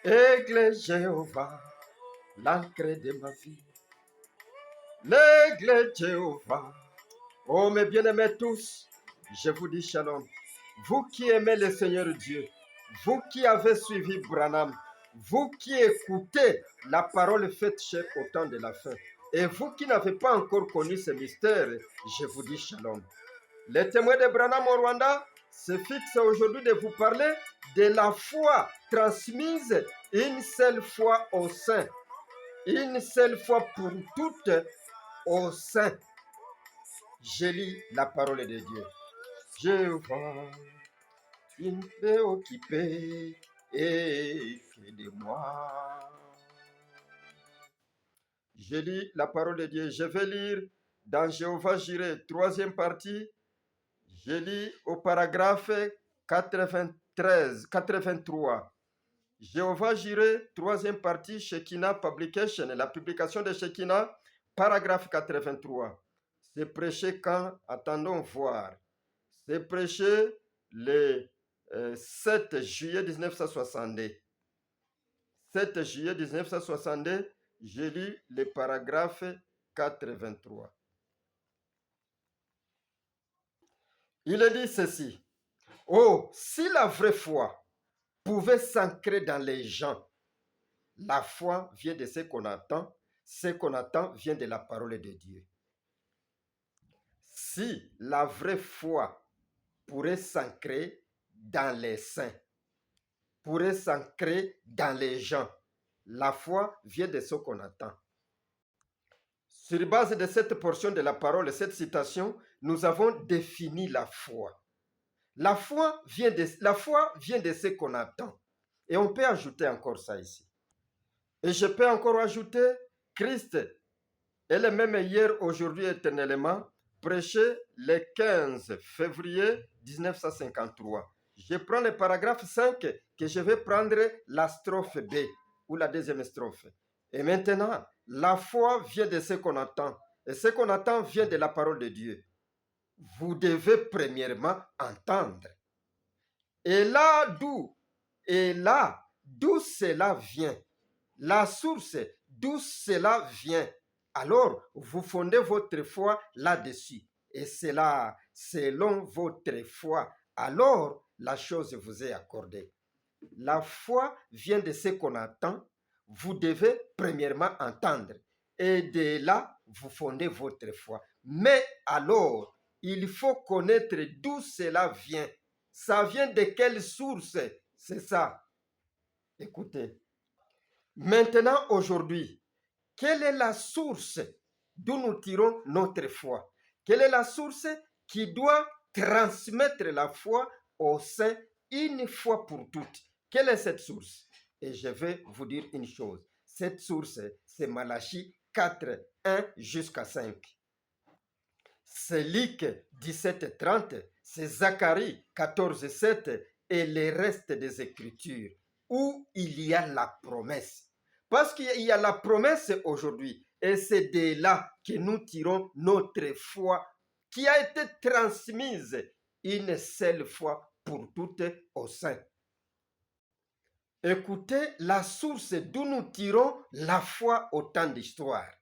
Aigle Jéhovah, l'encre de ma vie. L'aigle Jéhovah. Oh mes bien-aimés tous, je vous dis shalom. Vous qui aimez le Seigneur Dieu, vous qui avez suivi Branham, vous qui écoutez la parole faite chère au temps de la fin, et vous qui n'avez pas encore connu ce mystère, je vous dis shalom. Les témoins de Branham au Rwanda se fixent aujourd'hui de vous parler de la foi transmise une seule fois au Saint, une seule fois pour toutes au Saint. Je lis la parole de Dieu. Jéhovah, tu me fais occuper et de moi. Je lis la parole de Dieu. Je vais lire dans Jéhovah Jireh, 3e partie. Je lis au paragraphe 83. Jéhovah Jireh, 3e partie, Shekinah Publication, la publication de Shekinah, paragraphe 83. C'est prêché quand? Attendons voir. C'est prêché le 7 juillet 1962. 7 juillet 1962, je lis le paragraphe 83. Il est dit ceci. Oh, si la vraie foi pouvait s'ancrer dans les gens, la foi vient de ce qu'on attend vient de la parole de Dieu. Si la vraie foi pourrait s'ancrer dans les saints, pourrait s'ancrer dans les gens, la foi vient de ce qu'on attend. Sur base de cette portion de la parole, cette citation, nous avons défini la foi. La foi vient de ce qu'on attend. Et on peut ajouter encore ça ici. Et je peux encore ajouter, Christ est le même hier, aujourd'hui, éternellement, prêché le 15 février 1953. Je prends le paragraphe 5 que je vais prendre la strophe B ou la deuxième strophe. Et maintenant, la foi vient de ce qu'on attend. Et ce qu'on attend vient de la parole de Dieu. Vous devez premièrement entendre. Et là d'où cela vient, la source d'où cela vient, alors vous fondez votre foi là-dessus. Et c'est là, selon votre foi, alors la chose vous est accordée. La foi vient de ce qu'on attend. Vous devez premièrement entendre. Et de là, vous fondez votre foi. Mais alors, il faut connaître d'où cela vient. Ça vient de quelle source? C'est ça. Écoutez. Maintenant, aujourd'hui, quelle est la source d'où nous tirons notre foi? Quelle est la source qui doit transmettre la foi au saint une fois pour toutes? Quelle est cette source? Et je vais vous dire une chose. Cette source, c'est Malachie 4, 1 jusqu'à 5. C'est Luc 17, 30. C'est Zacharie 14, 7 et les restes des Écritures où il y a la promesse. Parce qu'il y a la promesse aujourd'hui et c'est de là que nous tirons notre foi qui a été transmise une seule fois pour toutes au saint. Écoutez la source d'où nous tirons la foi au temps d'histoire.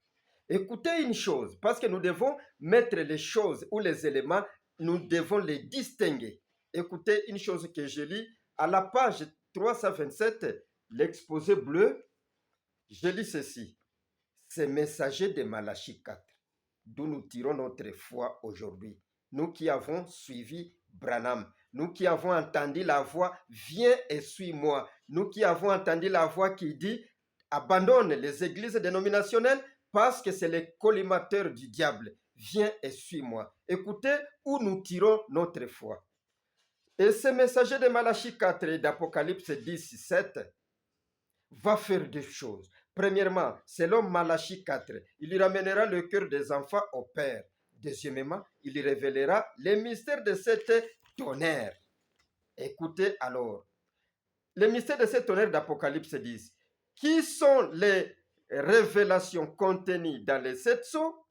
Écoutez une chose, parce que nous devons mettre les choses ou les éléments, nous devons les distinguer. Écoutez une chose que je lis à la page 327, l'exposé bleu. Je lis ceci. C'est messager de Malachie 4, d'où nous tirons notre foi aujourd'hui. Nous qui avons suivi Branham, nous qui avons entendu la voix, viens et suis-moi. Nous qui avons entendu la voix qui dit, abandonne les églises dénominationnelles parce que c'est le collimateur du diable. Viens et suis-moi. Écoutez où nous tirons notre foi. Et ce messager de Malachie 4 et d'Apocalypse 10, 7 va faire deux choses. Premièrement, selon Malachie 4, il ramènera le cœur des enfants au Père. Deuxièmement, il révélera les mystères de cet tonnerre. Écoutez alors. Les mystères de cet tonnerre d'Apocalypse 10. Qui sont les révélations contenues dans les 7 sceaux?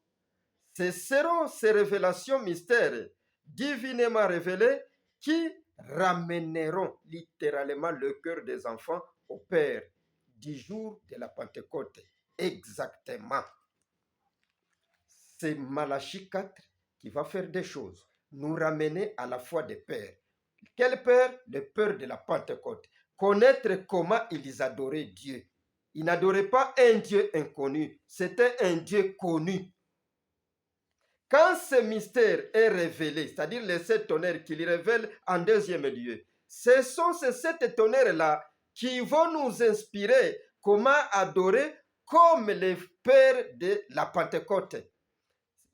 Ce seront ces révélations mystères divinement révélées qui ramèneront littéralement le cœur des enfants au Père. du jour de la Pentecôte. Exactement. C'est Malachie 4 qui va faire des choses, nous ramener à la foi des pères. Quel père? Le père de la Pentecôte. Connaître comment ils adoraient Dieu. Ils n'adoraient pas un Dieu inconnu, c'était un Dieu connu. Quand ce mystère est révélé, c'est-à-dire les 7 tonnerres qu'il révèle en deuxième lieu, ce sont ces 7 tonnerres-là qui vont nous inspirer comment adorer comme les pères de la Pentecôte.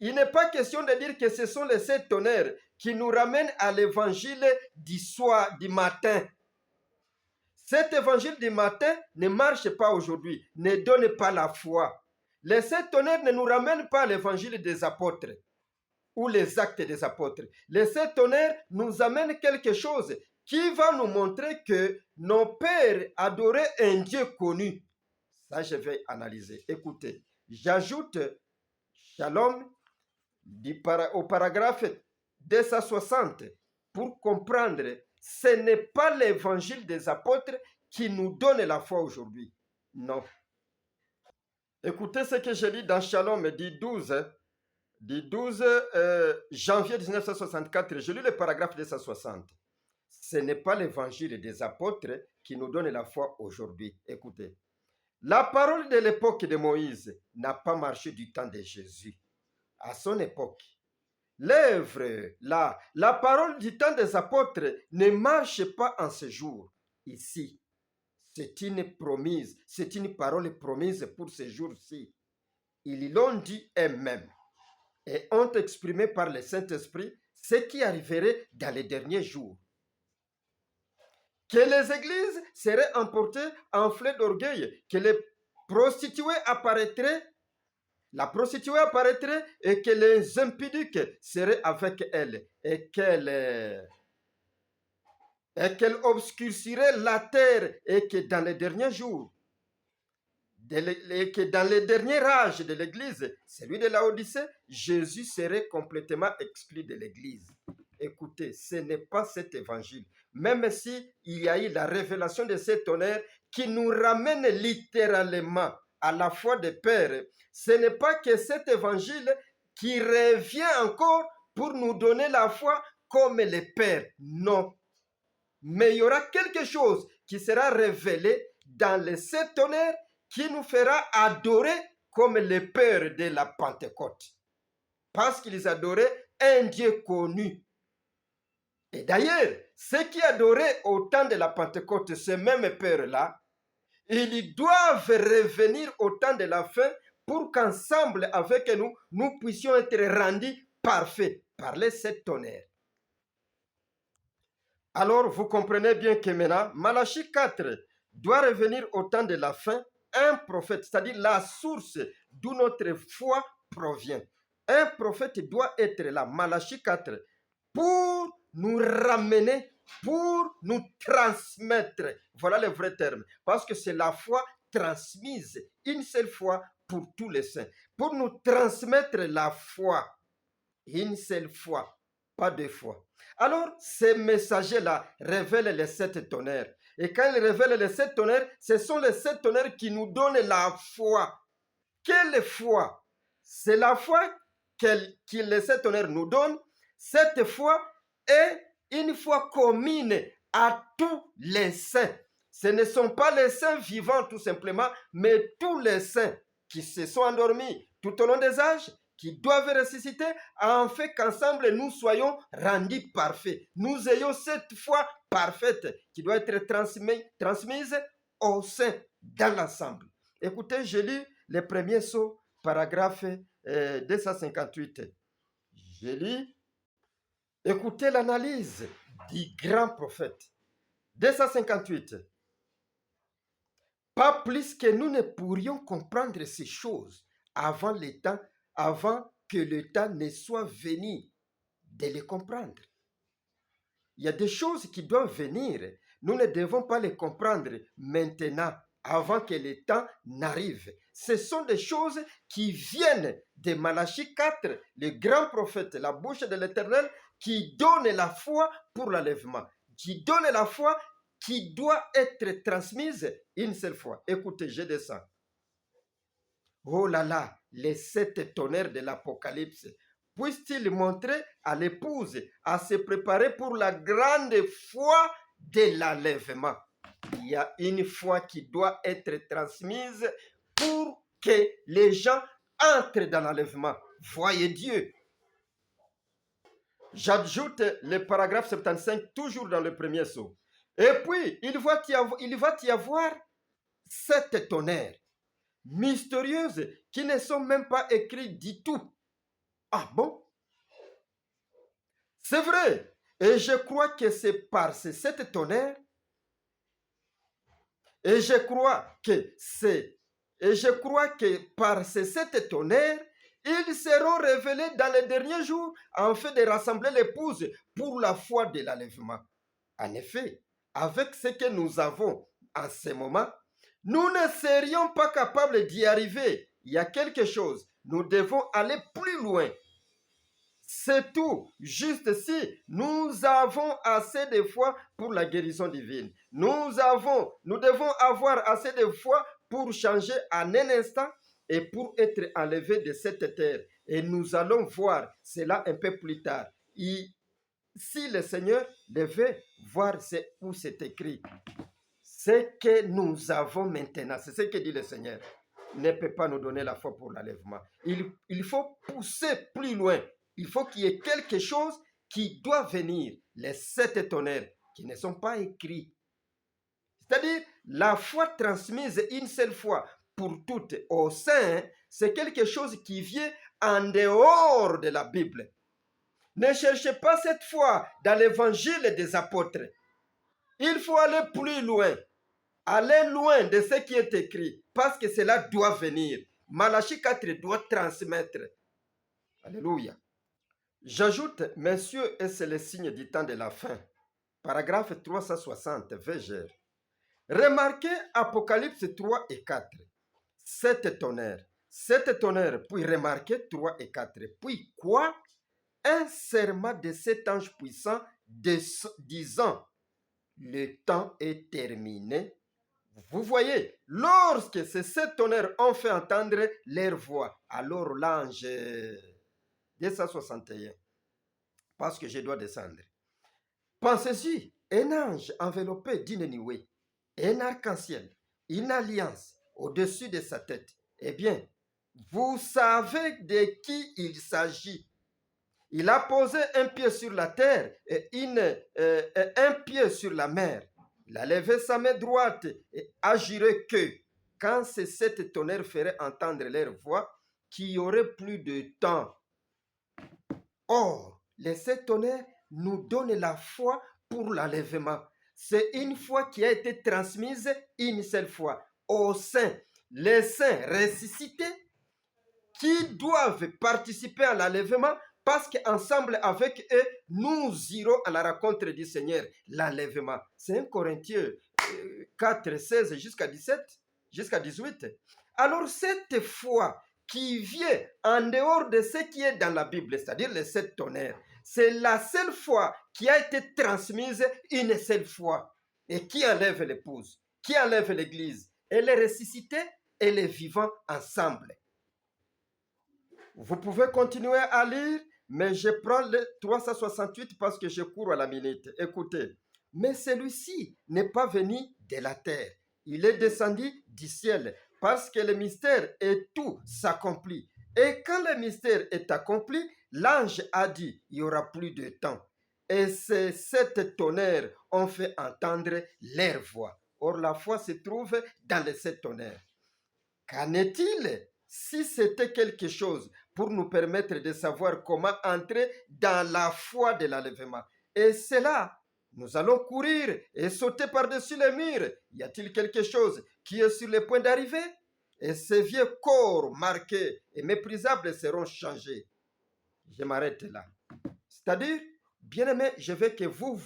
Il n'est pas question de dire que ce sont les 7 tonnerres qui nous ramènent à l'évangile du soir, du matin. Cet évangile du matin ne marche pas aujourd'hui, ne donne pas la foi. Les 7 tonnerres ne nous ramènent pas à l'évangile des apôtres ou les actes des apôtres. Les 7 tonnerres nous amènent quelque chose qui va nous montrer que nos pères adoraient un Dieu connu. Ça, je vais analyser. Écoutez, j'ajoute Shalom au paragraphe 260 pour comprendre ce n'est pas l'évangile des apôtres qui nous donne la foi aujourd'hui. Non. Écoutez ce que je lis dans Shalom du 12 janvier 1964. Je lis le paragraphe 260. Ce n'est pas l'évangile des apôtres qui nous donne la foi aujourd'hui. Écoutez. La parole de l'époque de Moïse n'a pas marché du temps de Jésus. À son époque, l'œuvre, la parole du temps des apôtres ne marche pas en ce jour. Ici, c'est une promise, c'est une parole promise pour ce jour-ci. Ils l'ont dit eux-mêmes et ont exprimé par le Saint-Esprit ce qui arriverait dans les derniers jours. Que les églises seraient emportées enflées d'orgueil, que les prostituées apparaîtraient, la prostituée apparaîtrait et que les impudiques seraient avec elle et qu'elle obscurcirait la terre et que dans les derniers jours, et que dans les derniers âges de l'Église, celui de Laodicée, Jésus serait complètement exclu de l'Église. Écoutez, ce n'est pas cet évangile. Même si il y a eu la révélation de cet honneur qui nous ramène littéralement à la foi des pères, ce n'est pas que cet évangile qui revient encore pour nous donner la foi comme les pères. Non. Mais il y aura quelque chose qui sera révélé dans les 7 honneurs qui nous fera adorer comme les pères de la Pentecôte. Parce qu'ils adoraient un Dieu connu. Et d'ailleurs, ceux qui adoraient au temps de la Pentecôte, ces mêmes pères-là, ils doivent revenir au temps de la fin pour qu'ensemble avec nous, nous puissions être rendus parfaits par les 7 tonnerres. Alors, vous comprenez bien que maintenant, Malachie 4 doit revenir au temps de la fin, un prophète, c'est-à-dire la source d'où notre foi provient. Un prophète doit être là, Malachie 4, pour nous ramener, pour nous transmettre. Voilà le vrai terme. Parce que c'est la foi transmise une seule fois pour tous les saints. Pour nous transmettre la foi une seule fois, pas 2 fois. Alors, ces messagers-là révèlent les 7 tonnerres. Et quand ils révèlent les 7 tonnerres, ce sont les 7 tonnerres qui nous donnent la foi. Quelle foi? C'est la foi que les 7 tonnerres nous donnent. Cette foi est une foi commune à tous les saints. Ce ne sont pas les saints vivants tout simplement, mais tous les saints qui se sont endormis tout au long des âges, qui doivent ressusciter, afin qu'ensemble nous soyons rendus parfaits. Nous ayons cette foi parfaite qui doit être transmise au sein, dans l'ensemble. Écoutez, je lis le premier saut, paragraphe 258. Je lis. Écoutez l'analyse du grand prophète. 258. Pas plus que nous ne pourrions comprendre ces choses avant que le temps ne soit venu de les comprendre. Il y a des choses qui doivent venir. Nous ne devons pas les comprendre maintenant, avant que le temps n'arrive. Ce sont des choses qui viennent de Malachie 4, le grand prophète, la bouche de l'Éternel, qui donne la foi pour l'enlèvement, qui donne la foi qui doit être transmise une seule fois. Écoutez, je descends. Oh là là, les 7 tonnerres de l'Apocalypse. Puisse-t-il montrer à l'épouse à se préparer pour la grande foi de l'enlèvement. Il y a une foi qui doit être transmise pour que les gens entrent dans l'enlèvement. Voyez Dieu. J'ajoute le paragraphe 75 toujours dans le premier saut. Et puis, il va y avoir 7 tonnerres mystérieuses qui ne sont même pas écrites du tout. Ah bon? C'est vrai. Et je crois que c'est par ces 7 tonnerres. Et je crois que par ces 7 tonnerres, ils seront révélés dans les derniers jours afin de rassembler l'épouse pour la foi de l'enlèvement. En effet, avec ce que nous avons en ce moment, nous ne serions pas capables d'y arriver. Il y a quelque chose. Nous devons aller plus loin. C'est tout. Juste si nous avons assez de foi pour la guérison divine. Nous devons avoir assez de foi pour changer en un instant et pour être enlevés de cette terre. Et nous allons voir cela un peu plus tard. Si le Seigneur devait voir où c'est écrit, ce que nous avons maintenant, c'est ce que dit le Seigneur, ne peut pas nous donner la foi pour l'enlèvement. Il faut pousser plus loin. Il faut qu'il y ait quelque chose qui doit venir. Les 7 tonnerres qui ne sont pas écrits. C'est-à-dire, la foi transmise une seule fois pour toutes aux saints, c'est quelque chose qui vient en dehors de la Bible. Ne cherchez pas cette foi dans l'évangile des apôtres. Il faut aller plus loin. Aller loin de ce qui est écrit, parce que cela doit venir. Malachie 4 doit transmettre. Alléluia. J'ajoute, messieurs, et c'est le signe du temps de la fin. Paragraphe 360, VGR. Remarquez Apocalypse 3 et 4. 7 tonnerres. 7 tonnerres, puis remarquez 3 et 4. Puis quoi? Un serment de 7 anges puissants disant, le temps est terminé. Vous voyez, lorsque ces 7 tonnerres ont fait entendre leur voix, alors l'ange 261, parce que je dois descendre. Pensez-y, un ange enveloppé d'une nuée, un arc-en-ciel, une alliance au-dessus de sa tête. Eh bien, vous savez de qui il s'agit. Il a posé un pied sur la terre et un pied sur la mer. Il a levé sa main droite et a juré que, quand ces 7 tonnerres feraient entendre leur voix, qu'il y aurait plus de temps. Or, les 7 tonnerres nous donnent la foi pour l'enlèvement. C'est une foi qui a été transmise une seule fois aux saints. Les saints ressuscités qui doivent participer à l'enlèvement parce qu'ensemble avec eux, nous irons à la rencontre du Seigneur, l'enlèvement. C'est 1 Corinthiens 4, 16 jusqu'à 17, jusqu'à 18. Alors cette foi qui vient en dehors de ce qui est dans la Bible, c'est-à-dire les 7 tonnerres, c'est la seule foi qui a été transmise une seule fois et qui enlève l'épouse, qui enlève l'église, et les ressuscités et les vivants ensemble. Vous pouvez continuer à lire, mais je prends le 368 parce que je cours à la minute. Écoutez, mais celui-ci n'est pas venu de la terre. Il est descendu du ciel parce que le mystère et tout s'accomplit. Et quand le mystère est accompli, l'ange a dit, il n'y aura plus de temps. Et ces 7 tonnerres ont fait entendre leur voix. Or, la foi se trouve dans les 7 tonnerres. Qu'en est-il si c'était quelque chose pour nous permettre de savoir comment entrer dans la foi de l'enlèvement? Et c'est là, nous allons courir et sauter par-dessus les murs. Y a-t-il quelque chose qui est sur le point d'arriver? Et ces vieux corps marqués et méprisables seront changés. Je m'arrête là. C'est-à-dire, bien-aimés, je veux que vous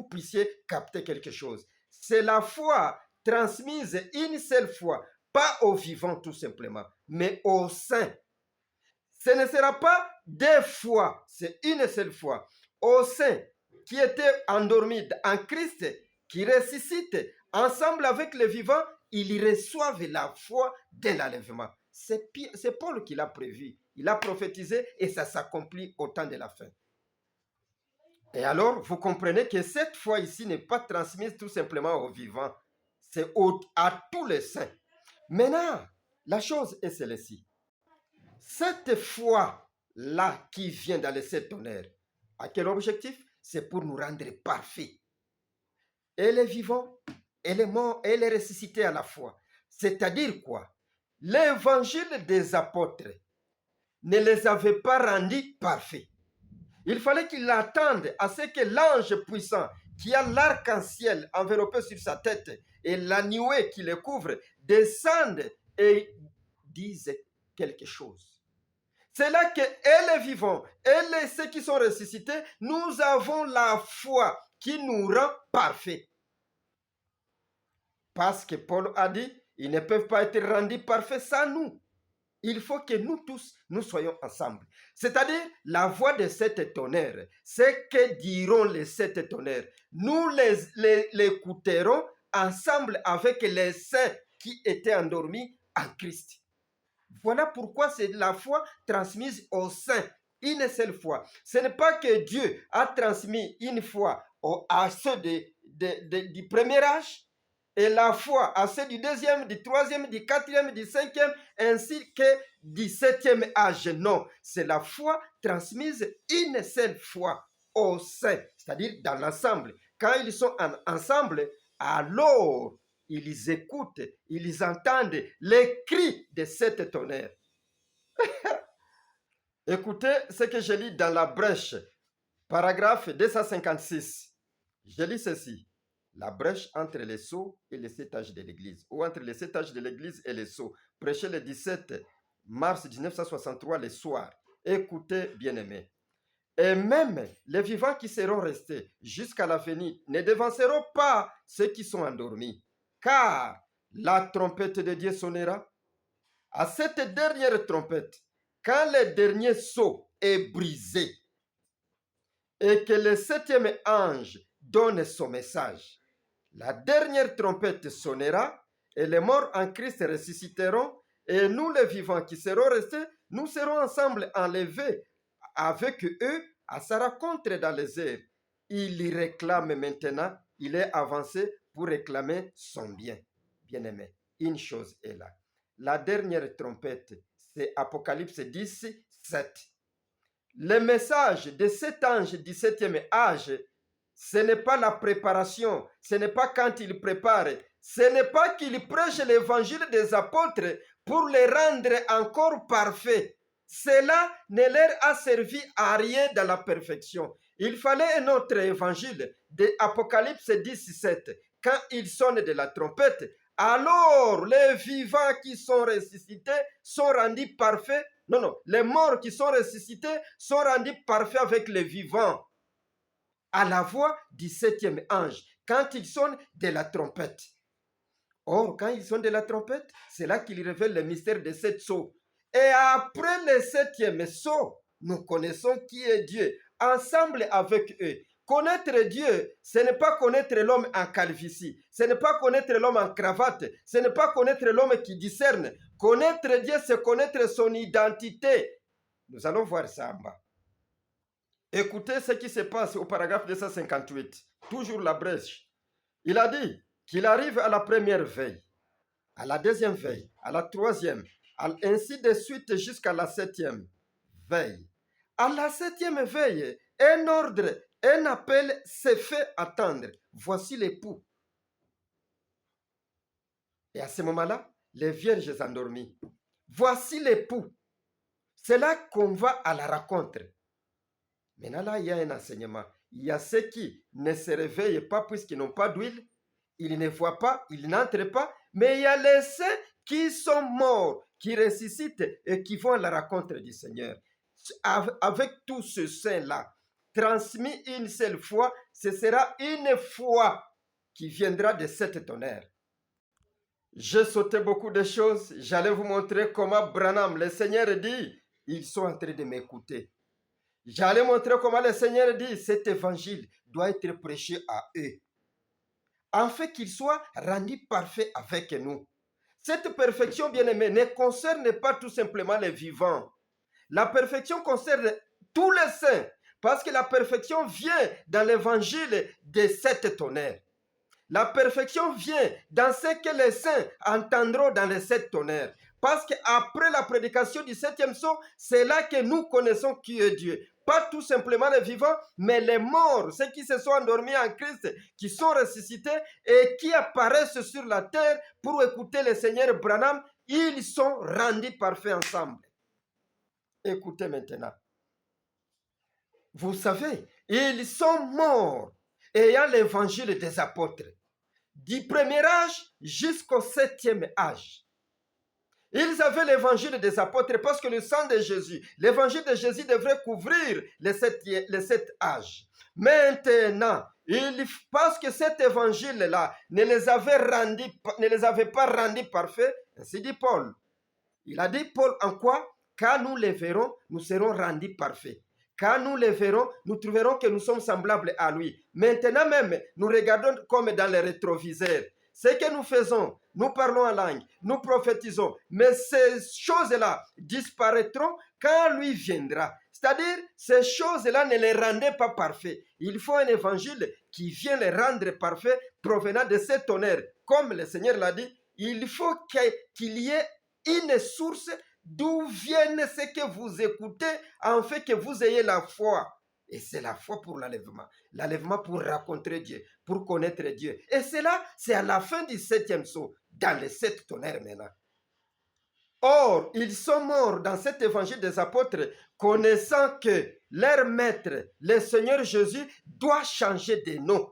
puissiez capter quelque chose. C'est la foi transmise une seule fois, pas aux vivants tout simplement, mais aux saints. Ce ne sera pas 2 fois, c'est une seule fois. Aux saints, qui étaient endormis en Christ, qui ressuscitent ensemble avec les vivants, ils reçoivent la foi dès l'enlèvement. C'est Paul qui l'a prévu. Il a prophétisé et ça s'accomplit au temps de la fin. Et alors, vous comprenez que cette foi ici n'est pas transmise tout simplement aux vivants. C'est à tous les saints. Maintenant, la chose est celle-ci. Cette foi-là qui vient dans les sept tonnerres, à quel objectif? C'est pour nous rendre parfaits. Et les vivants, et les morts, et les ressuscités à la fois. C'est-à-dire quoi? L'évangile des apôtres ne les avait pas rendus parfaits. Il fallait qu'ils attendent à ce que l'ange puissant qui a l'arc-en-ciel enveloppé sur sa tête et la nuée qui le couvre descende et dise quelque chose. C'est là que les vivants et ceux qui sont ressuscités, nous avons la foi qui nous rend parfaits. Parce que Paul a dit, ils ne peuvent pas être rendus parfaits sans nous. Il faut que nous tous, nous soyons ensemble. C'est-à-dire, la voix de sept tonnerres, c'est que diront les sept tonnerres. Nous l'écouterons ensemble avec les saints qui étaient endormis en Christ. Voilà pourquoi c'est la foi transmise aux saints, une seule fois. Ce n'est pas que Dieu a transmis une foi à ceux du premier âge, et la foi à ceux du deuxième, du troisième, du quatrième, du cinquième, ainsi que du septième âge. Non, c'est la foi transmise une seule fois aux saints, c'est-à-dire dans l'ensemble. Quand ils sont ensemble, alors ils écoutent, ils entendent les cris de sept tonnerres. Écoutez ce que je lis dans la brèche, paragraphe 256. Je lis ceci. La brèche entre les sceaux et les sept âges de l'Église, ou entre les sept âges de l'Église et les sceaux, prêché le 17 mars 1963 le soir. Écoutez, bien-aimés. Et même les vivants qui seront restés jusqu'à la venue ne devanceront pas ceux qui sont endormis, car la trompette de Dieu sonnera. À cette dernière trompette, quand le dernier sceau est brisé et que le septième ange donne son message, la dernière trompette sonnera et les morts en Christ ressusciteront et nous les vivants qui serons restés, nous serons ensemble enlevés avec eux à sa rencontre dans les airs. Il y réclame maintenant, il est avancé pour réclamer son bien. Bien-aimé, une chose est là. La dernière trompette, c'est Apocalypse 10, 7. Le message de cet ange du septième âge, ce n'est pas la préparation, ce n'est pas quand il prépare, ce n'est pas qu'il prêche l'évangile des apôtres pour les rendre encore parfaits. Cela ne leur a servi à rien dans la perfection. Il fallait un autre évangile de Apocalypse 17. Quand il sonne de la trompette, alors les vivants qui sont ressuscités sont rendus parfaits. Non, les morts qui sont ressuscités sont rendus parfaits avec les vivants. À la voix du septième ange, quand il sonne de la trompette. Or, quand il sonne de la trompette, c'est là qu'il révèle le mystère des sept sceaux. Et après le septième sceau, nous connaissons qui est Dieu, ensemble avec eux. Connaître Dieu, ce n'est pas connaître l'homme en calvitie, ce n'est pas connaître l'homme en cravate, ce n'est pas connaître l'homme qui discerne. Connaître Dieu, c'est connaître son identité. Nous allons voir ça en bas. Écoutez ce qui se passe au paragraphe 258, toujours la brèche. Il a dit qu'il arrive à la première veille, à la deuxième veille, à la troisième, ainsi de suite jusqu'à la septième veille. À la septième veille, un ordre, un appel s'est fait attendre. Voici l'époux. Et à ce moment-là, les vierges endormies. Voici l'époux. C'est là qu'on va à la rencontre. Maintenant, là, il y a un enseignement. Il y a ceux qui ne se réveillent pas puisqu'ils n'ont pas d'huile. Ils ne voient pas, ils n'entrent pas. Mais il y a les saints qui sont morts, qui ressuscitent et qui vont à la rencontre du Seigneur. Avec tous ces saints-là, transmis une seule fois, ce sera une foi qui viendra de sept tonnerres. J'ai sauté beaucoup de choses. J'allais vous montrer comment Branham, le Seigneur dit, ils sont en train de m'écouter. J'allais montrer comment le Seigneur dit cet évangile doit être prêché à eux, afin qu'ils soient rendus parfaits avec nous. Cette perfection, bien-aimée, ne concerne pas tout simplement les vivants. La perfection concerne tous les saints, parce que la perfection vient dans l'évangile des 7 tonnerres. La perfection vient dans ce que les saints entendront dans les 7 tonnerres. Parce qu'après la prédication du 7e sceau, c'est là que nous connaissons qui est Dieu. Pas tout simplement les vivants, mais les morts, ceux qui se sont endormis en Christ, qui sont ressuscités et qui apparaissent sur la terre pour écouter le Seigneur Branham, ils sont rendus parfaits ensemble. Écoutez maintenant. Vous savez, ils sont morts ayant l'évangile des apôtres, du premier âge jusqu'au 7e âge. Ils avaient l'évangile des apôtres parce que le sang de Jésus, l'évangile de Jésus devrait couvrir les 7 âges. Maintenant, parce que cet évangile-là ne les avait pas rendus parfaits, ainsi dit Paul. Il a dit, Paul, en quoi? Quand nous les verrons, nous serons rendus parfaits. Quand nous les verrons, nous trouverons que nous sommes semblables à lui. Maintenant même, nous regardons comme dans les rétroviseurs. Ce que nous faisons, nous parlons en langue, nous prophétisons, mais ces choses-là disparaîtront quand lui viendra. C'est-à-dire, ces choses-là ne les rendaient pas parfaits. Il faut un évangile qui vient les rendre parfaits provenant de ces tonnerres. Comme le Seigneur l'a dit, il faut qu'il y ait une source d'où vienne ce que vous écoutez, afin que vous ayez la foi. Et c'est la foi pour l'enlèvement. L'enlèvement pour rencontrer Dieu, pour connaître Dieu. Et cela, c'est à la fin du 7e sceau, dans les 7 tonnerres maintenant. Or, ils sont morts dans cet évangile des apôtres, connaissant que leur maître, le Seigneur Jésus, doit changer de nom.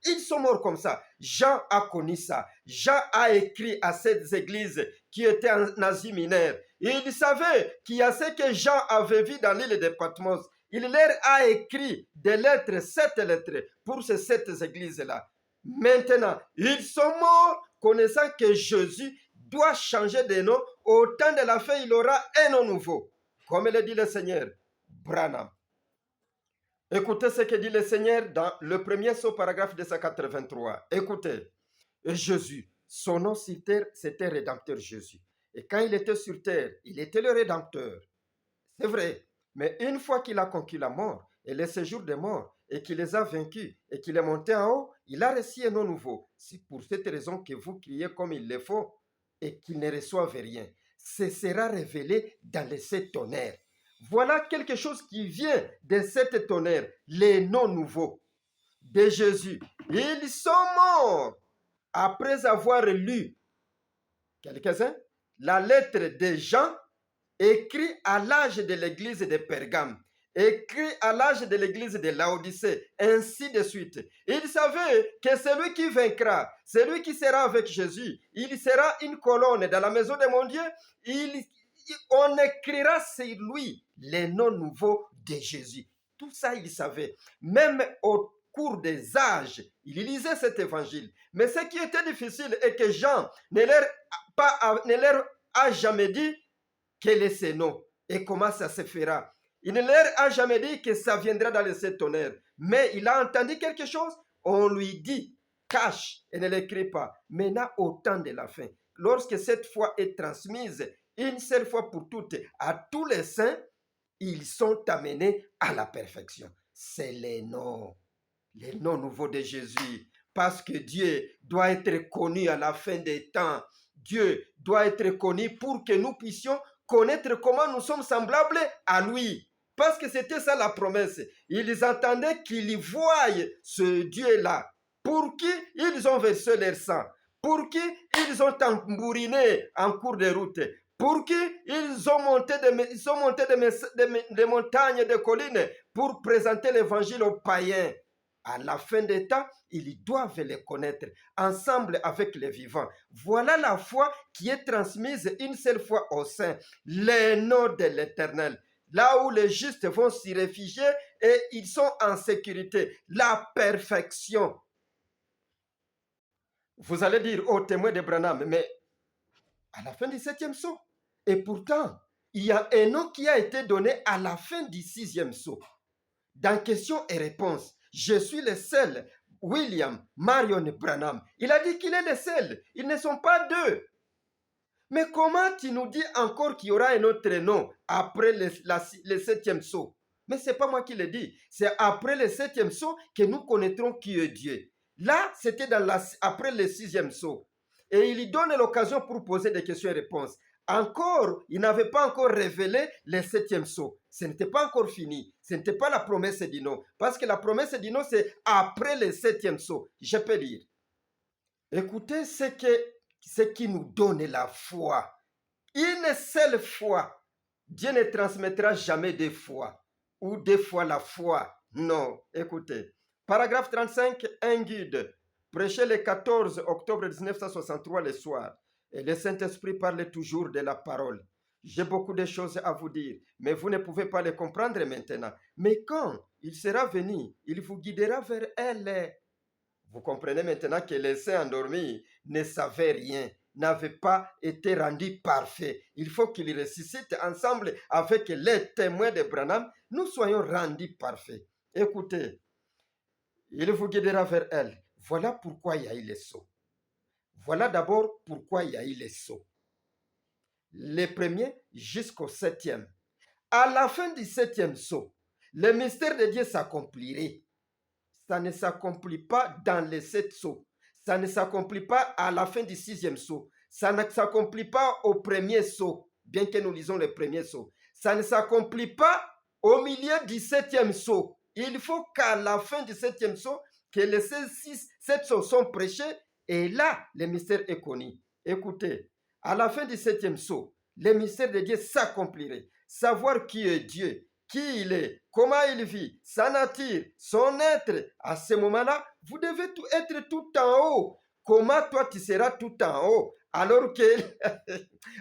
Ils sont morts comme ça. Jean a connu ça. Jean a écrit à ces églises qui étaient en Asie mineure. Et il savait qu'il y a ce que Jean avait vu dans l'île de Patmos. Il leur a écrit des lettres, 7 lettres, pour ces 7 églises-là. Maintenant, ils sont morts, connaissant que Jésus doit changer de nom. Au temps de la fin, il aura un nom nouveau. Comme le dit le Seigneur, Branham. Écoutez ce que dit le Seigneur dans le premier paragraphe de 283. Écoutez, Jésus, son nom sur terre, c'était Rédempteur Jésus. Et quand il était sur terre, il était le Rédempteur. C'est vrai, mais une fois qu'il a conquis la mort et le séjour des morts, et qu'il les a vaincus, et qu'il est monté en haut, il a reçu un nom nouveau. C'est pour cette raison que vous criez comme il le faut, et qu'ils ne reçoivent rien. Ce sera révélé dans les 7 tonnerres. Voilà quelque chose qui vient de 7 tonnerres, les noms nouveaux de Jésus. Ils sont morts après avoir lu, quelques-uns, la lettre de Jean, écrit à l'âge de l'église de Pergame, écrit à l'âge de l'église de Laodicée, ainsi de suite. Il savait que celui qui vaincra, celui qui sera avec Jésus, il sera une colonne dans la maison de mon Dieu, on écrira sur lui les noms nouveaux de Jésus. Tout ça, il savait. Même au cours des âges, il lisait cet évangile. Mais ce qui était difficile est que Jean ne leur a jamais dit quel est ce nom et comment ça se fera. Il ne leur a jamais dit que ça viendra dans les 7 tonnerres. Mais il a entendu quelque chose, on lui dit, cache et ne l'écris pas. Maintenant, au temps de la fin, lorsque cette foi est transmise une seule fois pour toutes à tous les saints, ils sont amenés à la perfection. C'est les noms nouveaux de Jésus. Parce que Dieu doit être connu à la fin des temps. Dieu doit être connu pour que nous puissions connaître comment nous sommes semblables à lui. Parce que c'était ça la promesse. Ils entendaient qu'ils voient ce Dieu-là. Pour qui ils ont versé leur sang. Pour qui ils ont tambouriné en cours de route. Pour qui ils ont monté des montagnes, des collines pour présenter l'évangile aux païens. À la fin des temps, ils doivent les connaître ensemble avec les vivants. Voilà la foi qui est transmise une seule fois aux saints, les noms de l'Éternel. Là où les justes vont s'y réfugier et ils sont en sécurité. La perfection. Vous allez dire, oh témoin de Branham, mais à la fin du 7e sceau. Et pourtant, il y a un nom qui a été donné à la fin du 6e sceau. dans questions et réponses. Je suis le seul, William Marion Branham. Il a dit qu'il est le seul. Ils ne sont pas deux. Mais comment tu nous dis encore qu'il y aura un autre nom après le septième sceau? Mais ce n'est pas moi qui le dis. C'est après le septième sceau que nous connaîtrons qui est Dieu. Là, c'était après le sixième sceau. Et il lui donne l'occasion pour poser des questions et réponses. Encore, il n'avait pas encore révélé le septième sceau. Ce n'était pas encore fini. Ce n'était pas la promesse du nom. Parce que la promesse du nom, c'est après le septième sceau. Je peux lire. Écoutez ce qui nous donne la foi. Une seule foi. Dieu ne transmettra jamais deux fois. Ou deux fois la foi. Non, écoutez. Paragraphe 35, un guide. Prêché le 14 octobre 1963 le soir. Et le Saint-Esprit parle toujours de la parole. J'ai beaucoup de choses à vous dire, mais vous ne pouvez pas les comprendre maintenant. Mais quand il sera venu, il vous guidera vers elle. Vous comprenez maintenant que les saints endormis ne savaient rien, n'avaient pas été rendus parfaits. Il faut qu'ils ressuscitent ensemble avec les témoins de Branham. Nous soyons rendus parfaits. Écoutez, il vous guidera vers elle. Voilà pourquoi il y a eu les sauts. Voilà d'abord pourquoi il y a eu les sauts. Les premiers jusqu'au septième. À la fin du septième saut, le mystère de Dieu s'accomplirait. Ça ne s'accomplit pas dans les sept sauts. Ça ne s'accomplit pas à la fin du sixième saut. Ça ne s'accomplit pas au premier saut, bien que nous lisons le premier saut. Ça ne s'accomplit pas au milieu du septième saut. Il faut qu'à la fin du septième saut, que les sept sauts sont prêchés, et là, le mystère est connu. Écoutez, à la fin du septième saut, le mystère de Dieu s'accomplirait. Savoir qui est Dieu, qui il est, comment il vit, sa nature, son être. À ce moment-là, vous devez être tout en haut. Comment toi tu seras tout en haut alors que,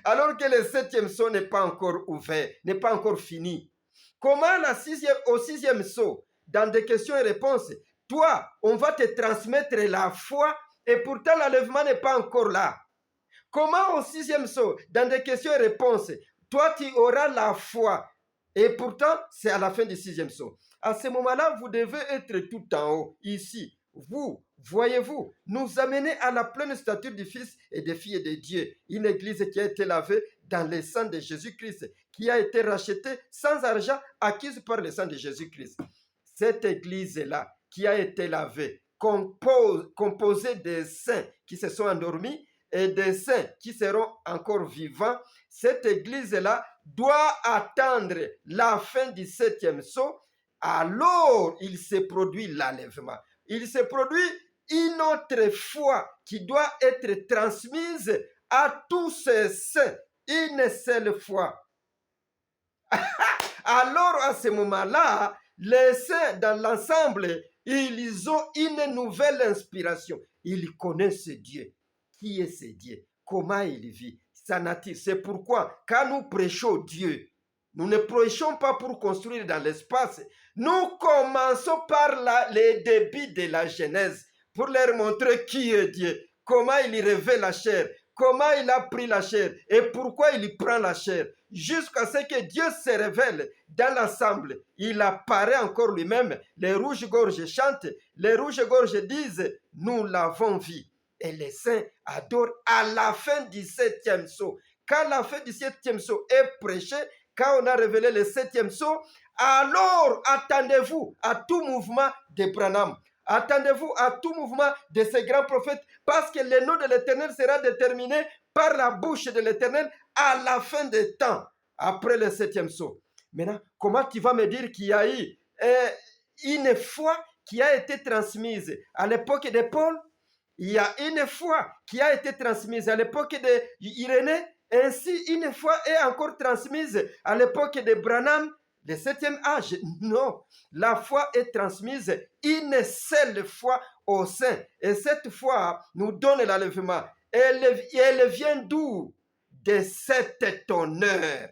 alors que le septième saut n'est pas encore ouvert, n'est pas encore fini? Comment au sixième saut, dans des questions et réponses, toi, on va te transmettre la foi et pourtant l'enlèvement n'est pas encore là. Comment au sixième saut, dans des questions et réponses, toi tu auras la foi et pourtant c'est à la fin du sixième saut. À ce moment-là, vous devez être tout en haut, ici. Vous, voyez-vous, nous amener à la pleine stature du Fils et des filles de Dieu. Une église qui a été lavée dans le sang de Jésus-Christ, qui a été rachetée sans argent, acquise par le sang de Jésus-Christ. Cette église-là, qui a été lavée, composée des saints qui se sont endormis et des saints qui seront encore vivants, cette église-là doit attendre la fin du septième saut. Alors il se produit l'enlèvement. Il se produit une autre foi qui doit être transmise à tous ces saints, une seule fois. Alors à ce moment-là, les saints dans l'ensemble, ils ont une nouvelle inspiration. Ils connaissent Dieu. Qui est ce Dieu? Comment il vit? Sa nature. C'est pourquoi quand nous prêchons Dieu, nous ne prêchons pas pour construire dans l'espace. Nous commençons par les débuts de la Genèse pour leur montrer qui est Dieu, comment il révèle la chair, comment il a pris la chair et pourquoi il prend la chair, jusqu'à ce que Dieu se révèle dans l'ensemble. Il apparaît encore lui-même. Les rouges-gorges chantent, les rouges-gorges disent, nous l'avons vu. Et les saints adorent à la fin du septième saut. Quand la fin du septième saut est prêchée, quand on a révélé le septième saut, alors attendez-vous à tout mouvement de Branham. Attendez-vous à tout mouvement de ces grands prophètes, parce que le nom de l'Éternel sera déterminé par la bouche de l'Éternel à la fin des temps, après le septième saut. Maintenant, comment tu vas me dire qu'il y a eu une foi qui a été transmise à l'époque de Paul? Il y a une foi qui a été transmise à l'époque d'Irénée, ainsi une foi est encore transmise à l'époque de Branham, le septième âge. Non, la foi est transmise une seule fois au sein. Et cette foi nous donne l'enlèvement. Elle vient d'où? De cet honneur.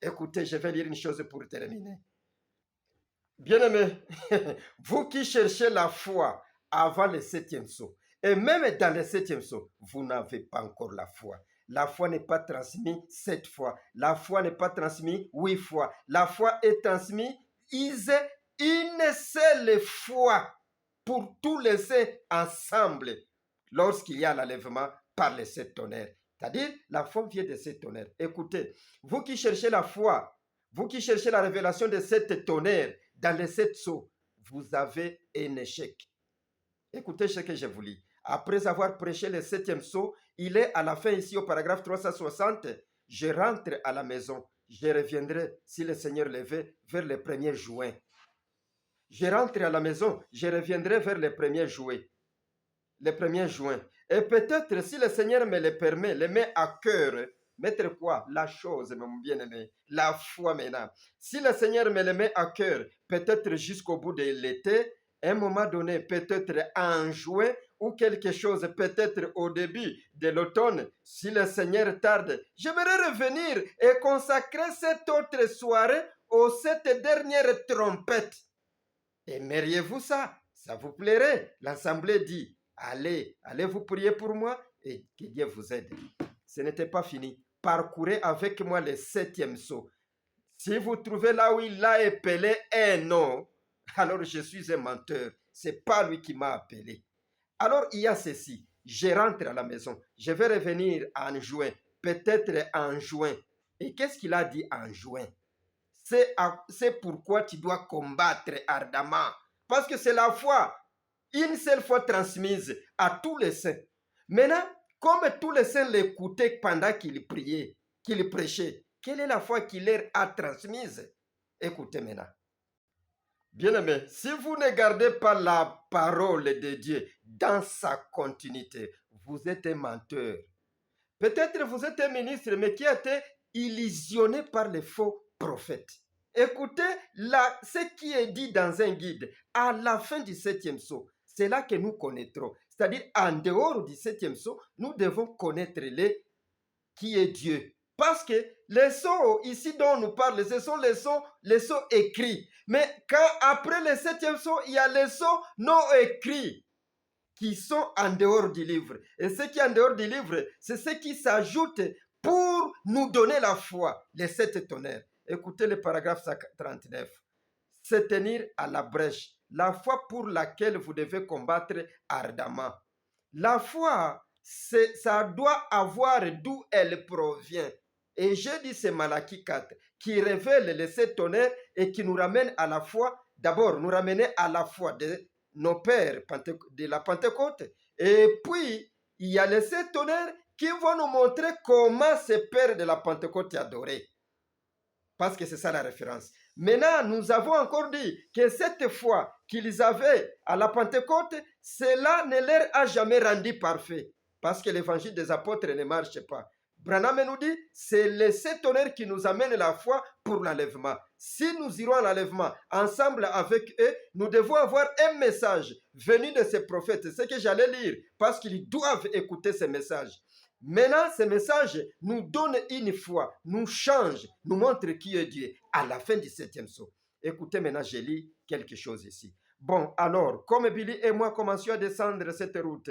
Écoutez, je vais lire une chose pour terminer. Bien-aimés, vous qui cherchez la foi avant le septième saut, et même dans le septième saut, vous n'avez pas encore la foi. La foi n'est pas transmise 7 fois. La foi n'est pas transmise 8 fois. La foi est transmise une seule fois pour tous les saints ensemble lorsqu'il y a l'enlèvement par les 7 tonnerres. C'est-à-dire, la foi vient de 7 tonnerres. Écoutez, vous qui cherchez la foi, vous qui cherchez la révélation de 7 tonnerres dans les 7 sceaux, vous avez un échec. Écoutez ce que je vous lis. Après avoir prêché le 7e sceau, il est à la fin ici au paragraphe 360. Je rentre à la maison. Je reviendrai si le Seigneur le veut vers le 1er juin. Je rentre à la maison. Je reviendrai vers le 1er juin. Le 1er juin. Et peut-être si le Seigneur me le permet, le met à cœur. Mettre quoi? La chose, mon bien-aimé. La foi maintenant. Si le Seigneur me le met à cœur, peut-être jusqu'au bout de l'été, à un moment donné, peut-être en juin ou quelque chose, peut-être au début de l'automne, si le Seigneur tarde, j'aimerais revenir et consacrer cette autre soirée aux 7 dernières trompettes. Aimeriez-vous ça? Ça vous plairait? L'Assemblée dit, allez vous prier pour moi et que Dieu vous aide. Ce n'était pas fini. Parcourez avec moi le 7e sceau. Si vous trouvez là où il l'a appelé un nom, alors je suis un menteur. C'est pas lui qui m'a appelé. Alors il y a ceci. Je rentre à la maison. Je vais revenir en juin. Peut-être en juin. Et qu'est-ce qu'il a dit en juin? C'est pourquoi tu dois combattre ardemment. Parce que c'est la foi. Une seule fois transmise à tous les saints. Maintenant, comme tous les saints l'écoutaient pendant qu'il priait, qu'il prêchait, quelle est la foi qu'il leur a transmise? Écoutez maintenant. Bien-aimé, si vous ne gardez pas la parole de Dieu dans sa continuité, vous êtes un menteur. Peut-être vous êtes un ministre, mais qui a été illusionné par les faux prophètes. Écoutez ce qui est dit dans un guide à la fin du 7e sceau. C'est là que nous connaîtrons. C'est-à-dire, en dehors du 7e sceau, nous devons connaître qui est Dieu. Parce que les sceaux ici dont on nous parle, ce sont les sceaux écrits. Mais quand après le 7e sceau, il y a les sceaux non écrits qui sont en dehors du livre. Et ce qui est en dehors du livre, c'est ce qui s'ajoute pour nous donner la foi, les 7 tonnerres. Écoutez le paragraphe 39. Se tenir à la brèche, la foi pour laquelle vous devez combattre ardemment. La foi, ça doit avoir d'où elle provient. Et j'ai dit c'est Malachie 4 qui révèle les 7 tonnerres et qui nous ramène à la foi. D'abord, nous ramener à la foi de nos pères de la Pentecôte. Et puis, il y a les 7 tonnerres qui vont nous montrer comment ces pères de la Pentecôte adoraient. Parce que c'est ça la référence. Maintenant, nous avons encore dit que cette foi qu'ils avaient à la Pentecôte, cela ne leur a jamais rendu parfait. Parce que l'évangile des apôtres ne marche pas. Branham nous dit, c'est les 7 tonnerres qui nous amènent la foi pour l'enlèvement. Si nous irons à l'enlèvement ensemble avec eux, nous devons avoir un message venu de ces prophètes. C'est ce que j'allais lire, parce qu'ils doivent écouter ces messages. Maintenant, ces messages nous donnent une foi, nous changent, nous montrent qui est Dieu à la fin du 7e sceau. Écoutez, maintenant, je lis quelque chose ici. Bon, alors, comme Billy et moi commencions à descendre cette route,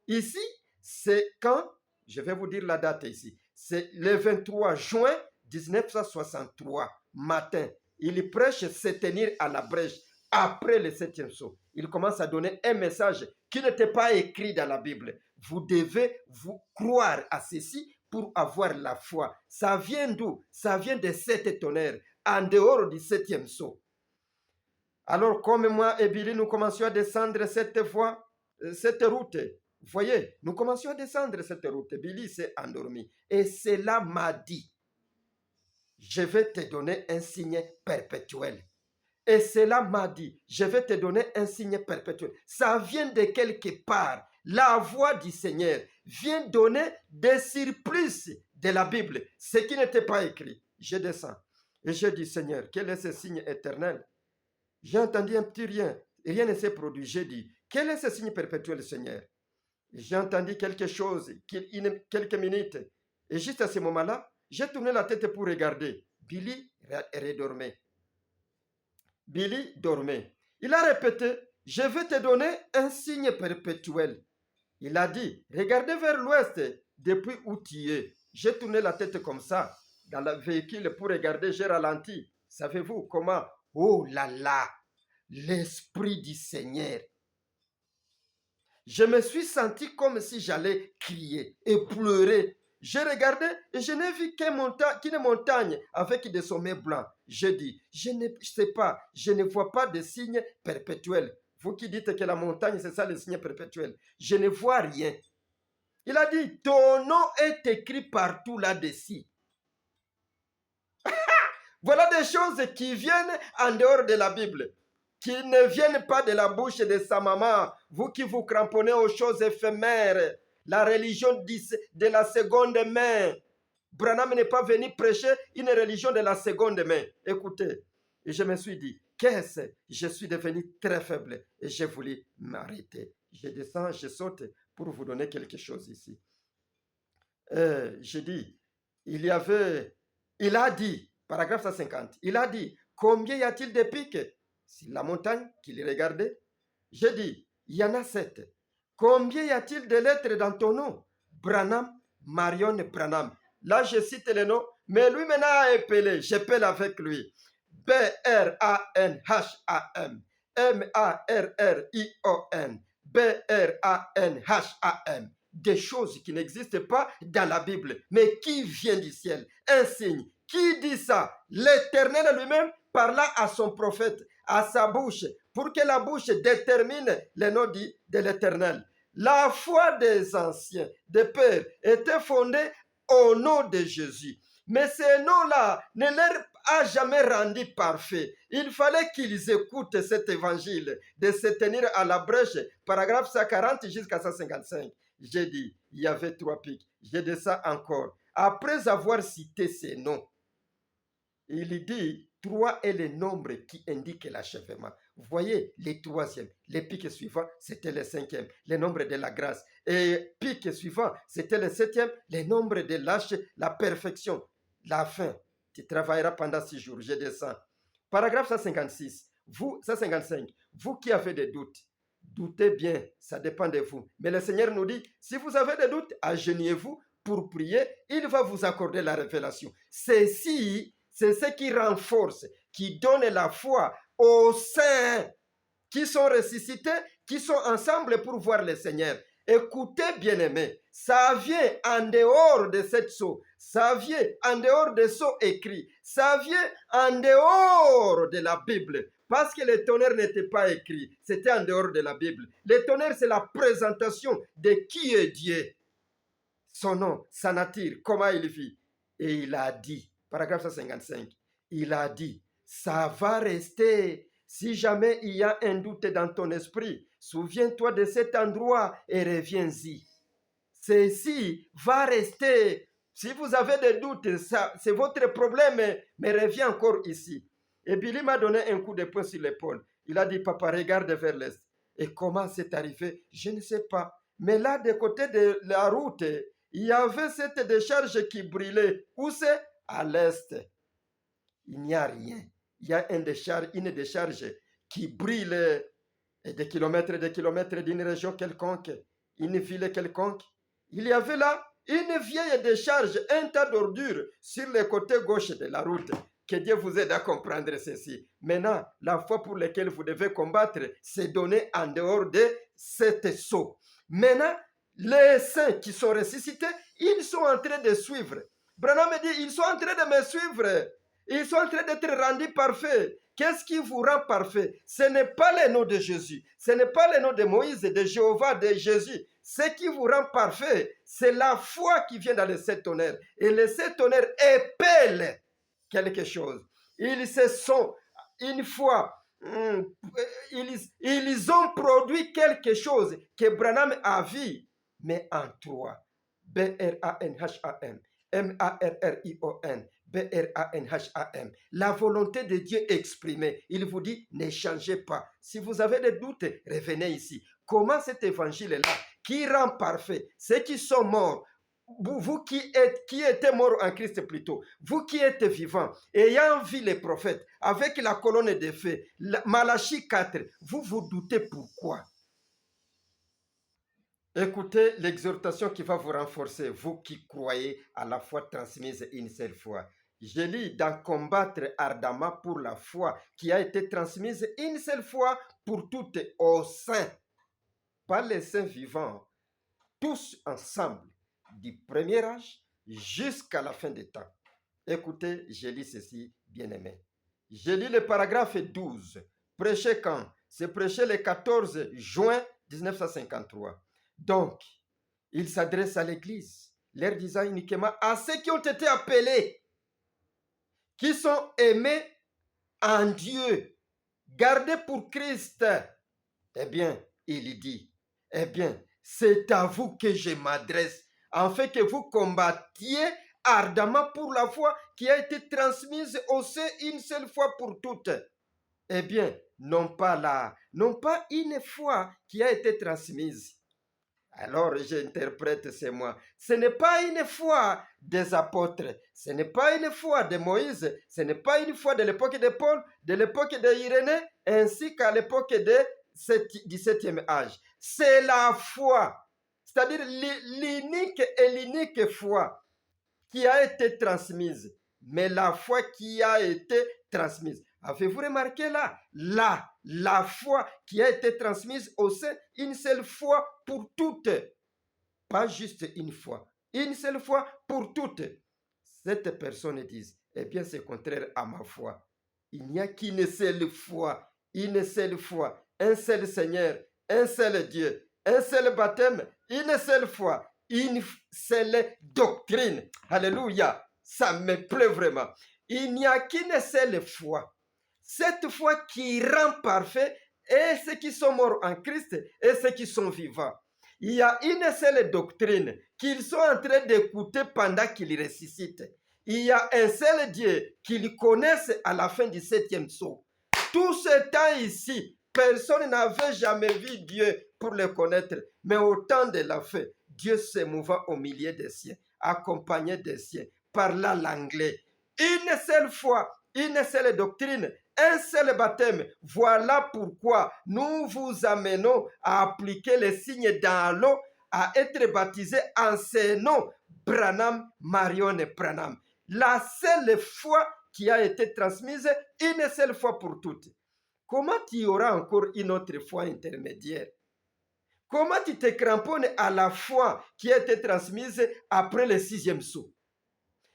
ici, c'est quand, je vais vous dire la date ici, c'est le 23 juin 1963, matin. Il prêche se tenir à la brèche après le 7e sceau. Il commence à donner un message qui n'était pas écrit dans la Bible. Vous devez vous croire à ceci pour avoir la foi. Ça vient d'où? Ça vient de 7 tonnerres, en dehors du 7e sceau. Alors, comme moi et Billy, nous commencions à descendre cette route. Vous voyez, nous commencions à descendre cette route. Billy s'est endormi. Et cela m'a dit, je vais te donner un signe perpétuel. Et cela m'a dit, je vais te donner un signe perpétuel. Ça vient de quelque part. La voix du Seigneur vient donner des surprises de la Bible, ce qui n'était pas écrit. Je descends et je dis, Seigneur, quel est ce signe éternel? J'ai entendu un petit rien. Rien ne s'est produit. J'ai dit, quel est ce signe perpétuel, Seigneur? J'ai entendu quelque chose, quelques minutes. Et juste à ce moment-là, j'ai tourné la tête pour regarder. Billy redormait. Billy dormait. Il a répété, je vais te donner un signe perpétuel. Il a dit, regardez vers l'ouest depuis où tu es. J'ai tourné la tête comme ça dans le véhicule pour regarder, j'ai ralenti. Savez-vous comment? Oh là là! l'Esprit du Seigneur. Je me suis senti comme si j'allais crier et pleurer. J'ai regardé et je n'ai vu qu'une montagne avec des sommets blancs. J'ai dit, je ne sais pas, je ne vois pas de signes perpétuels. Vous qui dites que la montagne, c'est ça le signe perpétuel. Je ne vois rien. Il a dit, ton nom est écrit partout là-dessus. Voilà des choses qui viennent en dehors de la Bible, qui ne viennent pas de la bouche de sa maman. Vous qui vous cramponnez aux choses éphémères, la religion de la seconde main. Branham n'est pas venu prêcher une religion de la seconde main. Écoutez, et je me suis dit, qu'est-ce? Je suis devenu très faible et j'ai voulu m'arrêter. Je descends, je saute pour vous donner quelque chose ici. J'ai dit, il a dit, paragraphe 150, il a dit, combien y a-t-il de pics sur la montagne qu'il regardait? J'ai dit, il y en a 7. Combien y a-t-il de lettres dans ton nom? Branham, Marion Branham. Là, je cite les noms, mais lui maintenant a appelé, j'appelle avec lui. B-R-A-N-H-A-M, M-A-R-R-I-O-N, B-R-A-N-H-A-M. Des choses qui n'existent pas dans la Bible, mais qui viennent du ciel. Un signe. Qui dit ça? L'Éternel lui-même parla à son prophète, à sa bouche, pour que la bouche détermine le nom de l'Éternel. La foi des anciens, des pères, était fondée au nom de Jésus. Mais ces noms-là ne leur a jamais rendu parfait. Il fallait qu'ils écoutent cet évangile, de se tenir à la brèche, paragraphe 140 jusqu'à 155. J'ai dit, il y avait 3 pics. J'ai dit ça encore. Après avoir cité ces noms, il dit 3 est le nombre qui indique l'achèvement. Vous voyez, les 3e, les pics suivants, c'était le 5e, le nombre de la grâce. Et pic suivant, c'était le 7e, le nombre de l'âge, la perfection, la fin. Tu travailleras pendant 6 jours. Je descends. Paragraphe 156. 155. Vous qui avez des doutes, doutez bien, ça dépend de vous. Mais le Seigneur nous dit, si vous avez des doutes, agenouillez-vous pour prier, il va vous accorder la révélation. Ceci, c'est ce qui renforce, qui donne la foi aux saints qui sont ressuscités, qui sont ensemble pour voir le Seigneur. Écoutez, bien-aimés, ça vient en dehors de cette sceau, ça vient en dehors des sceaux écrits, ça vient en dehors de la Bible. Parce que le tonnerre n'était pas écrit, c'était en dehors de la Bible. Le tonnerre, c'est la présentation de qui est Dieu, son nom, sa nature, comment il vit. Et il a dit, paragraphe 155, il a dit, ça va rester. Si jamais il y a un doute dans ton esprit, souviens-toi de cet endroit et reviens-y. Ceci va rester. Si vous avez des doutes, c'est votre problème, mais reviens encore ici. Et Billy m'a donné un coup de poing sur l'épaule. Il a dit, papa, regarde vers l'est. Et comment c'est arrivé? Je ne sais pas. Mais là, de côté de la route, il y avait cette décharge qui brûlait. Où c'est? À l'est. Il n'y a rien. Il y a une décharge qui brûle des kilomètres d'une région quelconque, une ville quelconque. Il y avait là une vieille décharge, un tas d'ordures sur le côté gauche de la route. Que Dieu vous aide à comprendre ceci. Maintenant, la foi pour laquelle vous devez combattre, c'est donnée en dehors de cette sceau. Maintenant, les saints qui sont ressuscités, ils sont en train de suivre. Branham me dit, ils sont en train de me suivre. Ils sont en train d'être rendus parfaits. Qu'est-ce qui vous rend parfait? Ce n'est pas le nom de Jésus. Ce n'est pas le nom de Moïse, de Jéhovah, de Jésus. Ce qui vous rend parfait, c'est la foi qui vient dans le sept tonnerres. Et le sept tonnerres épellent quelque chose. Ils se sont, une fois, ils ont produit quelque chose que Branham a vu, mais en 3. B-R-A-N-H-A-M, M-A-R-R-I-O-N, B-R-A-N-H-A-M. La volonté de Dieu exprimée. Il vous dit, ne changez pas. Si vous avez des doutes, revenez ici. Comment cet évangile-là, qui rend parfait ceux qui sont morts, vous qui étiez morts en Christ plutôt, vous qui êtes vivants, ayant vu les prophètes, avec la colonne de feu, Malachie 4, vous vous doutez pourquoi? Écoutez l'exhortation qui va vous renforcer, vous qui croyez à la foi transmise une seule fois. Je lis dans combattre ardemment pour la foi qui a été transmise une seule fois pour toutes aux saints, par les saints vivants, tous ensemble, du premier âge jusqu'à la fin des temps. Écoutez, je lis ceci, bien-aimé. Je lis le paragraphe 12. Prêcher quand? C'est prêché le 14 juin 1953. Donc, il s'adresse à l'Église, leur disant uniquement à ceux qui ont été appelés, qui sont aimés en Dieu, gardés pour Christ. Eh bien, il dit, eh bien, c'est à vous que je m'adresse, afin que vous combattiez ardemment pour la foi qui a été transmise au sein une seule fois pour toutes. Eh bien, non pas une foi qui a été transmise. Alors j'interprète, c'est moi. Ce n'est pas une foi des apôtres, ce n'est pas une foi de Moïse, ce n'est pas une foi de l'époque de Paul, de l'époque d'Irénée, ainsi qu'à l'époque du 7e âge. C'est la foi, c'est-à-dire l'unique foi qui a été transmise, mais la foi qui a été transmise. Avez-vous remarqué là? La foi qui a été transmise au sein, une seule fois pour toutes. Pas juste une seule fois pour toutes. Cette personne dit, eh bien c'est contraire à ma foi. Il n'y a qu'une seule foi, un seul Seigneur, un seul Dieu, un seul baptême, une seule foi, une seule doctrine. Alléluia, ça me plaît vraiment. Il n'y a qu'une seule foi. Cette foi qui rend parfait et ceux qui sont morts en Christ et ceux qui sont vivants. Il y a une seule doctrine qu'ils sont en train d'écouter pendant qu'ils ressuscitent. Il y a un seul Dieu qu'ils connaissent à la fin du 7e saut. Tout ce temps ici, personne n'avait jamais vu Dieu pour le connaître. Mais au temps de la fin, Dieu se mouvant au milieu des siens, accompagné des siens, parlant l'anglais. Une seule foi, une seule doctrine, un seul baptême. Voilà pourquoi nous vous amenons à appliquer les signes dans l'eau, à être baptisés en ce nom, Branham, Marion et Branham. La seule foi qui a été transmise une seule fois pour toutes. Comment tu auras encore une autre foi intermédiaire? Comment tu te cramponnes à la foi qui a été transmise après le 6e saut?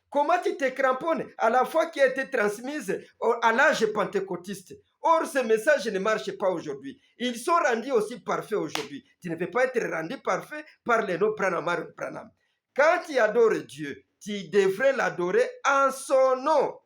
Comment tu te cramponnes à la foi qui a été transmise à l'âge pentecôtiste? Or, ce message ne marche pas aujourd'hui. Ils sont rendus aussi parfaits aujourd'hui. Tu ne peux pas être rendu parfait par les noms Branham, Branham. Quand tu adores Dieu, tu devrais l'adorer en son nom.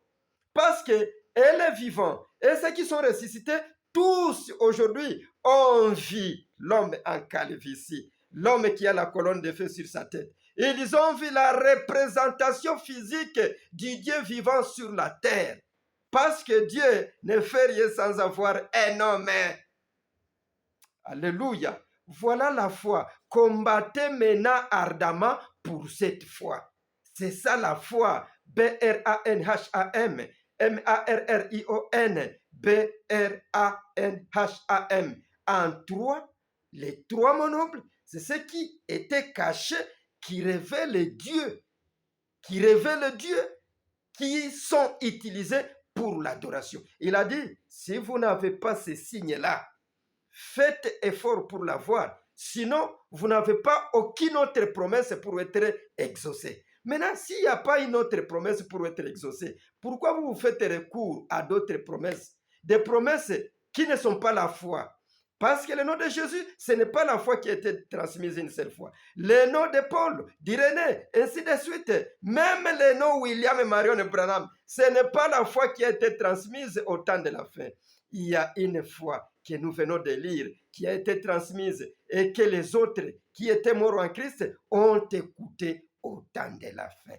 Parce qu'elle est vivante. Et ceux qui sont ressuscités, tous aujourd'hui, ont vu l'homme en calvitie. L'homme qui a la colonne de feu sur sa tête. Ils ont vu la représentation physique du Dieu vivant sur la terre. Parce que Dieu ne fait rien sans avoir un homme. Alléluia. Voilà la foi. Combattez maintenant ardemment pour cette foi. C'est ça la foi. B-R-A-N-H-A-M. M-A-R-R-I-O-N. B-R-A-N-H-A-M. En trois, les trois mononcles, c'est ce qui était caché, qui révèlent Dieu, qui sont utilisés pour l'adoration. Il a dit, si vous n'avez pas ces signes-là, faites effort pour l'avoir. Sinon, vous n'avez pas aucune autre promesse pour être exaucé. Maintenant, s'il n'y a pas une autre promesse pour être exaucé, pourquoi vous faites recours à d'autres promesses? Des promesses qui ne sont pas la foi. Parce que le nom de Jésus, ce n'est pas la foi qui a été transmise une seule fois. Le nom de Paul, d'Irénée, ainsi de suite. Même le nom William et Marion et Branham, ce n'est pas la foi qui a été transmise au temps de la fin. Il y a une foi que nous venons de lire, qui a été transmise et que les autres qui étaient morts en Christ ont écouté au temps de la fin.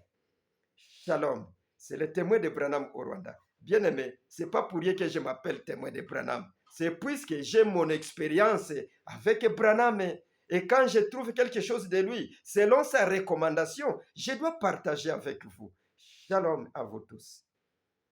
Shalom, c'est le témoin de Branham au Rwanda. Bien aimé, ce n'est pas pour rien que je m'appelle témoin de Branham. C'est puisque j'ai mon expérience avec Branham. Et quand je trouve quelque chose de lui, selon sa recommandation, je dois partager avec vous. Shalom à vous tous.